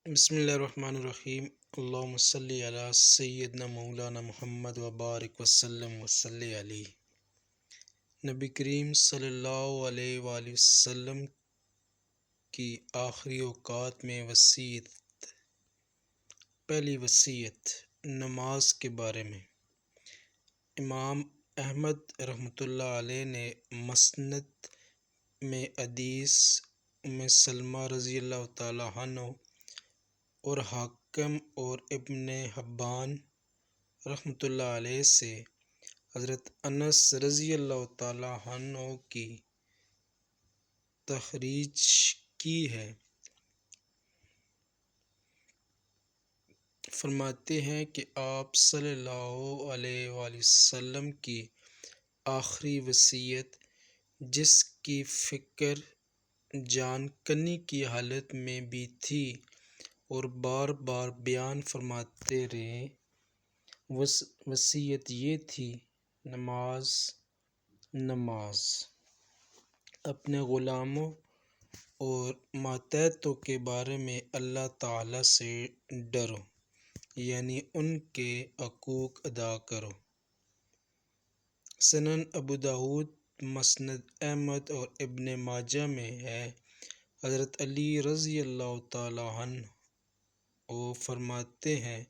بسم اللہ الرحمن الرحیم۔ اللہم صلی علی سیدنا مولانا محمد وبارک وسلم وصلی علیہ۔ نبی کریم صلی اللہ علیہ وآلہ وسلم کی آخری اوقات میں وصیت۔ پہلی وصیت نماز کے بارے میں۔ امام احمد رحمۃ اللہ علیہ نے مسند میں حدیث ام سلمہ رضی اللہ تعالیٰ عنہ اور حاکم اور ابن حبان رحمۃ اللہ علیہ سے حضرت انس رضی اللہ تعالیٰ عنہ کی تخریج کی ہے۔ فرماتے ہیں کہ آپ صلی اللہ علیہ وآلہ وسلم کی آخری وصیت، جس کی فکر جان کنی کی حالت میں بھی تھی اور بار بار بیان فرماتے رہے، وصیت یہ تھی: نماز نماز۔ اپنے غلاموں اور ماتحتوں کے بارے میں اللہ تعالیٰ سے ڈرو، یعنی ان کے حقوق ادا کرو۔ سنن ابو داؤد، مسند احمد اور ابن ماجہ میں ہے۔ حضرت علی رضی اللہ تعالیٰ عنہ وہ فرماتے ہیں،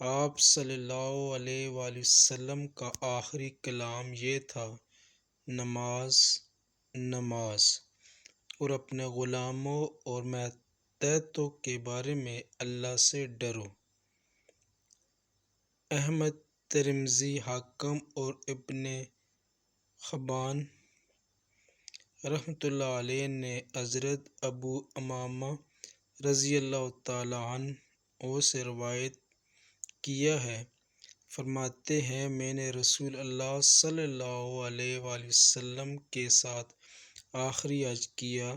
آپ صلی اللہ علیہ وآلہ وسلم کا آخری کلام یہ تھا: نماز نماز، اور اپنے غلاموں اور ماتحتوں کے بارے میں اللہ سے ڈرو۔ احمد، ترمذی، حاکم اور ابن حبان رحمۃ اللہ علیہ نے حضرت ابو امامہ رضی اللہ تعالیٰ عنہ سے روایت کیا ہے، فرماتے ہیں، میں نے رسول اللہ صلی اللہ علیہ وآلہ وسلم کے ساتھ آخری حج کیا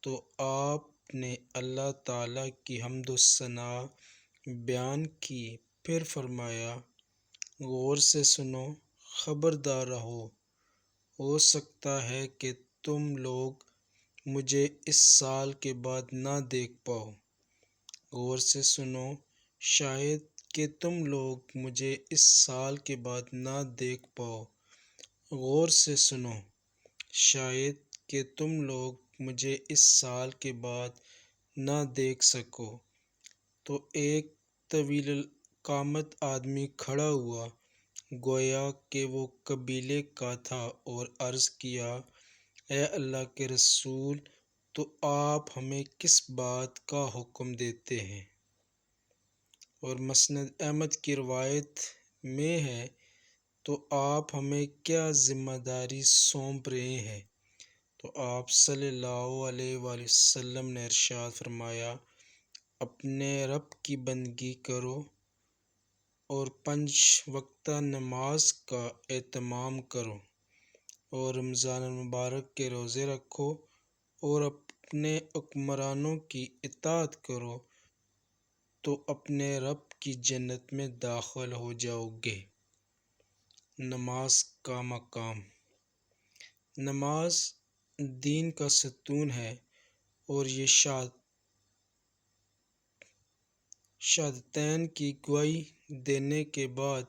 تو آپ نے اللہ تعالیٰ کی حمد و ثنا بیان کی، پھر فرمایا، غور سے سنو، خبردار رہو، ہو سکتا ہے کہ تم لوگ مجھے اس سال کے بعد نہ دیکھ پاؤ۔ غور سے سنو، شاید کہ تم لوگ مجھے اس سال کے بعد نہ دیکھ پاؤ۔ غور سے سنو، شاید کہ تم لوگ مجھے اس سال کے بعد نہ دیکھ سکو۔ تو ایک طویل القامت آدمی کھڑا ہوا، گویا کہ وہ قبیلے کا تھا، اور عرض کیا، اے اللہ کے رسول، تو آپ ہمیں کس بات کا حکم دیتے ہیں؟ اور مسند احمد کی روایت میں ہے، تو آپ ہمیں کیا ذمہ داری سونپ رہے ہیں؟ تو آپ صلی اللہ علیہ وآلہ وسلم نے ارشاد فرمایا، اپنے رب کی بندگی کرو اور 5 وقتہ نماز کا اہتمام کرو، اور رمضان المبارک کے روزے رکھو، اور اپنے حکمرانوں کی اطاعت کرو، تو اپنے رب کی جنت میں داخل ہو جاؤ گے۔ نماز کا مقام۔ نماز دین کا ستون ہے، اور یہ شہادتین کی گواہی دینے کے بعد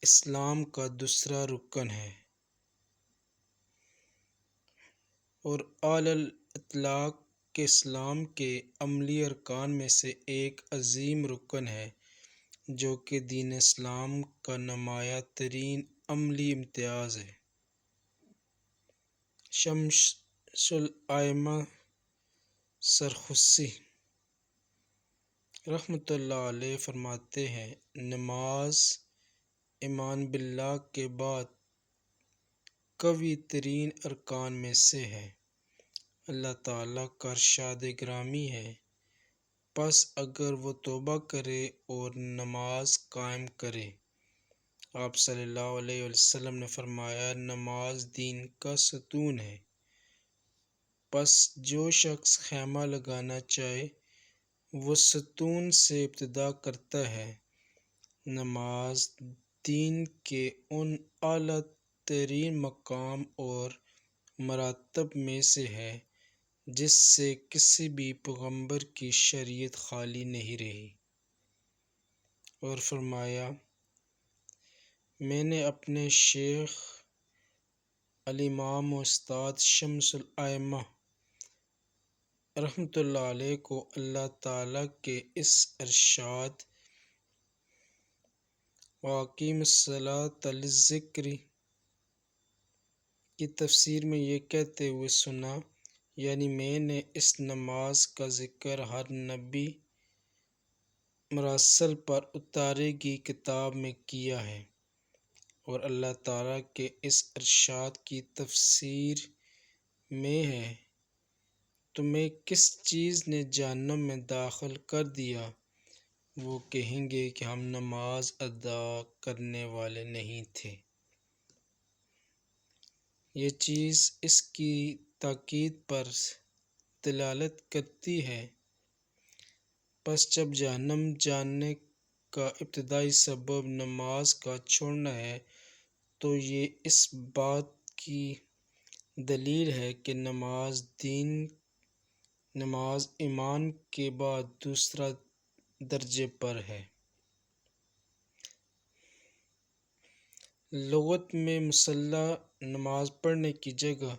اسلام کا دوسرا رکن ہے، اور علی الاطلاق کے اسلام کے عملی ارکان میں سے ایک عظیم رکن ہے، جو کہ دین اسلام کا نمایاں ترین عملی امتیاز ہے۔ شمس الائمہ سرخسی رحمۃ اللہ علیہ فرماتے ہیں، نماز ایمان باللہ کے بعد قوی ترین ارکان میں سے ہے۔ اللہ تعالیٰ کا ارشاد گرامی ہے، پس اگر وہ توبہ کرے اور نماز قائم کرے۔ آپ صلی اللہ علیہ وسلم نے فرمایا، نماز دین کا ستون ہے، پس جو شخص خیمہ لگانا چاہے وہ ستون سے ابتدا کرتا ہے۔ نماز دین کے ان اعلیٰ ترین مقام اور مراتب میں سے ہے جس سے کسی بھی پیغمبر کی شریعت خالی نہیں رہی، اور فرمایا میں نے اپنے شیخ الامام و استاد شمس الائمہ رحمۃ اللہ علیہ کو اللہ تعالیٰ کے اس ارشاد وَأَقِیمُوا الصَّلَاةَ لِلذِّکْرِ کی تفسیر میں یہ کہتے ہوئے سنا، یعنی میں نے اس نماز کا ذکر ہر نبی مرسل پر اتاری گئی کتاب میں کیا ہے، اور اللہ تعالیٰ کے اس ارشاد کی تفسیر میں ہے تمہیں کس چیز نے جہنم میں داخل کر دیا؟ وہ کہیں گے کہ ہم نماز ادا کرنے والے نہیں تھے۔ یہ چیز اس کی تاکید پر دلالت کرتی ہے، پس جب جہنم جانے کا ابتدائی سبب نماز کا چھوڑنا ہے تو یہ اس بات کی دلیل ہے کہ نماز ایمان کے بعد دوسرا درجے پر ہے۔ لغت میں مسلح نماز پڑھنے کی جگہ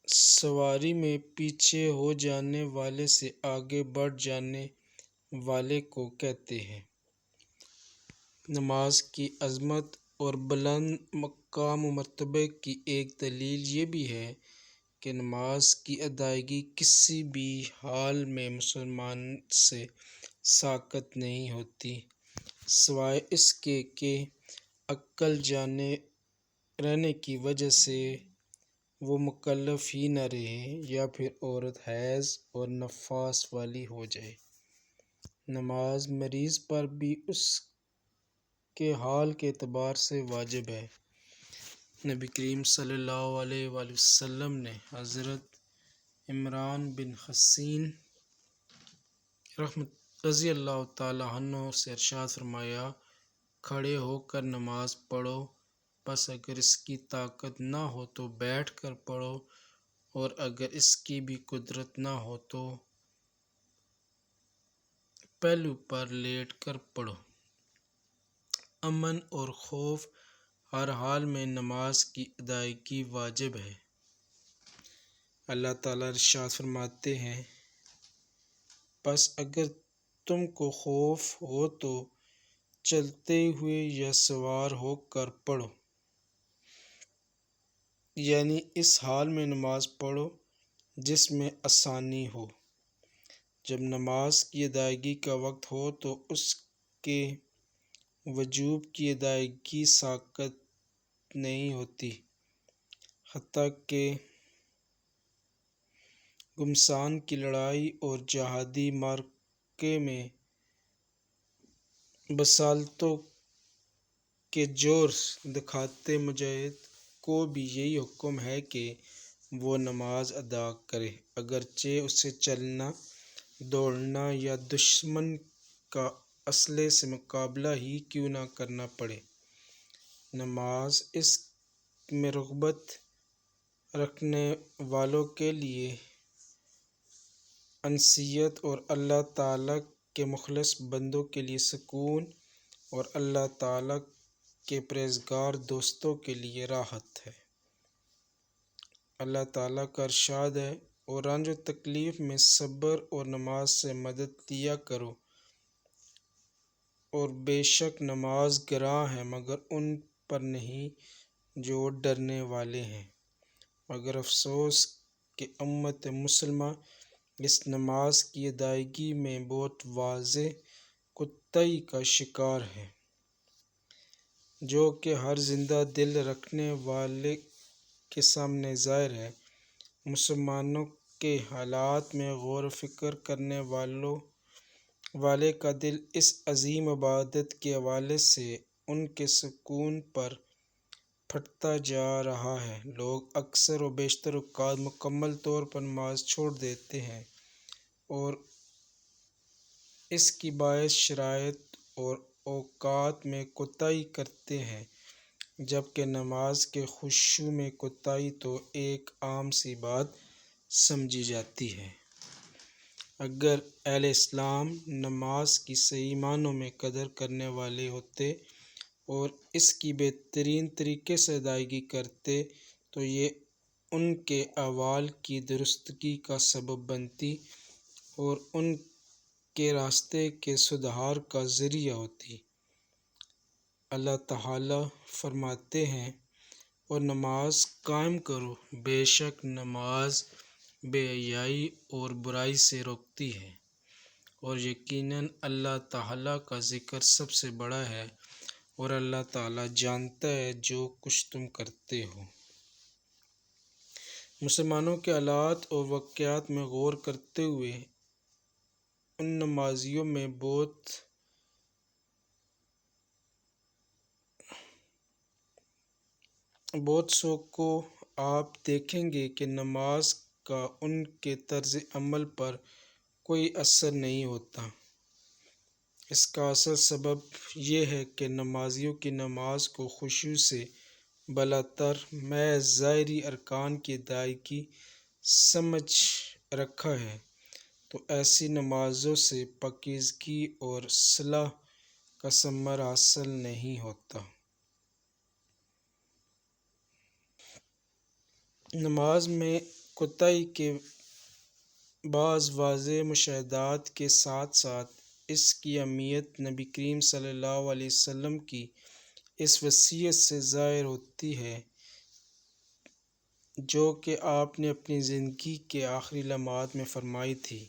سواری میں پیچھے ہو جانے والے سے آگے بڑھ جانے والے کو کہتے ہیں۔ نماز کی عظمت اور بلند مقام و مرتبے کی ایک دلیل یہ بھی ہے کہ نماز کی ادائیگی کسی بھی حال میں مسلمان سے ساقط نہیں ہوتی، سوائے اس کے کہ عقل جانے رہنے کی وجہ سے وہ مکلف ہی نہ رہے، یا پھر عورت حیض اور نفاس والی ہو جائے۔ نماز مریض پر بھی اس کے حال کے اعتبار سے واجب ہے۔ نبی کریم صلی اللہ علیہ وآلہ وسلم نے حضرت عمران بن حسین رضی اللہ تعالیٰ عنہ سے ارشاد فرمایا، کھڑے ہو کر نماز پڑھو، پس اگر اس کی طاقت نہ ہو تو بیٹھ کر پڑھو، اور اگر اس کی بھی قدرت نہ ہو تو پہلو پر لیٹ کر پڑھو۔ امن اور خوف ہر حال میں نماز کی ادائیگی واجب ہے۔ اللہ تعالیٰ ارشاد فرماتے ہیں، پس اگر تم کو خوف ہو تو چلتے ہوئے یا سوار ہو کر پڑھو، یعنی اس حال میں نماز پڑھو جس میں آسانی ہو۔ جب نماز کی ادائیگی کا وقت ہو تو اس کے وجوب کی ادائیگی ساقط نہیں ہوتی، حتیٰ کہ گھمسان کی لڑائی اور جہادی معرکے میں بسالتوں کے جور دکھاتے مجاہد کو بھی یہی حکم ہے کہ وہ نماز ادا کرے، اگرچہ اسے چلنا، دوڑنا یا دشمن کا اسلحے سے مقابلہ ہی کیوں نہ کرنا پڑے۔ نماز اس میں رغبت رکھنے والوں کے لیے انیست اور اللہ تعالیٰ کے مخلص بندوں کے لیے سکون، اور اللہ تعالیٰ کے پرہیزگار دوستوں کے لیے راحت ہے۔ اللہ تعالیٰ کا ارشاد ہے، اور رنج و تکلیف میں صبر اور نماز سے مدد لیا کرو، اور بے شک نماز گراں ہے مگر ان پر نہیں جو ڈرنے والے ہیں۔ مگر افسوس کہ امت مسلمہ اس نماز کی ادائیگی میں بہت واضح کوتاہی کا شکار ہے، جو کہ ہر زندہ دل رکھنے والے کے سامنے ظاہر ہے۔ مسلمانوں کے حالات میں غور و فکر کرنے والے کا دل اس عظیم عبادت کے حوالے سے ان کے سکون پر پھٹتا جا رہا ہے۔ لوگ اکثر و بیشتر اوقات مکمل طور پر نماز چھوڑ دیتے ہیں، اور اس کی باعث شرائط اور اوقات میں کوتاہی کرتے ہیں۔ جبکہ نماز کے خشوع میں کوتاہی تو ایک عام سی بات سمجھی جاتی ہے۔ اگر اہل اسلام نماز کی صحیح معنوں میں قدر کرنے والے ہوتے اور اس کی بہترین طریقے سے ادائیگی کرتے تو یہ ان کے اعمال کی درستگی کا سبب بنتی اور ان کے راستے کے سدھار کا ذریعہ ہوتی۔ اللہ تعالیٰ فرماتے ہیں اور نماز قائم کرو، بے شک نماز بے حیائی اور برائی سے روکتی ہے، اور یقیناً اللہ تعالیٰ کا ذکر سب سے بڑا ہے، اور اللہ تعالیٰ جانتا ہے جو کچھ تم کرتے ہو۔ مسلمانوں کے حالات اور واقعات میں غور کرتے ہوئے ان نمازیوں میں بہت سو کو آپ دیکھیں گے کہ نماز کا ان کے طرز عمل پر کوئی اثر نہیں ہوتا۔ اس کا اصل سبب یہ ہے کہ نمازیوں کی نماز کو خشوع سے بالاتر محض ظاہری ارکان کی ادائیگی سمجھ رکھا ہے، تو ایسی نمازوں سے پاکیزگی اور صلاح کا ثمر حاصل نہیں ہوتا۔ نماز میں کوتاہی کے بعض واضح مشاہدات کے ساتھ ساتھ اس کی اہمیت نبی کریم صلی اللہ علیہ وسلم کی اس وصیت سے ظاہر ہوتی ہے جو کہ آپ نے اپنی زندگی کے آخری لمحات میں فرمائی تھی۔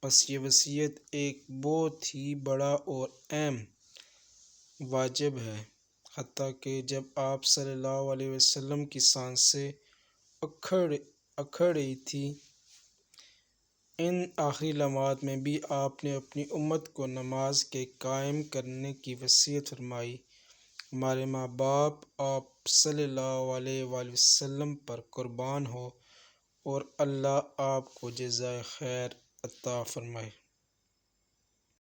بس یہ وصیت ایک بہت ہی بڑا اور اہم واجب ہے، حتیٰ کہ جب آپ صلی اللہ علیہ وسلم کی سانسیں اکھڑ رہی تھیں، ان آخری لمحات میں بھی آپ نے اپنی امت کو نماز کے قائم کرنے کی وصیت فرمائی۔ ہمارے ماں باپ آپ صلی اللہ علیہ وآلہ وسلم پر قربان ہوں، اور اللہ آپ کو جزائے خیر عطا فرمائے۔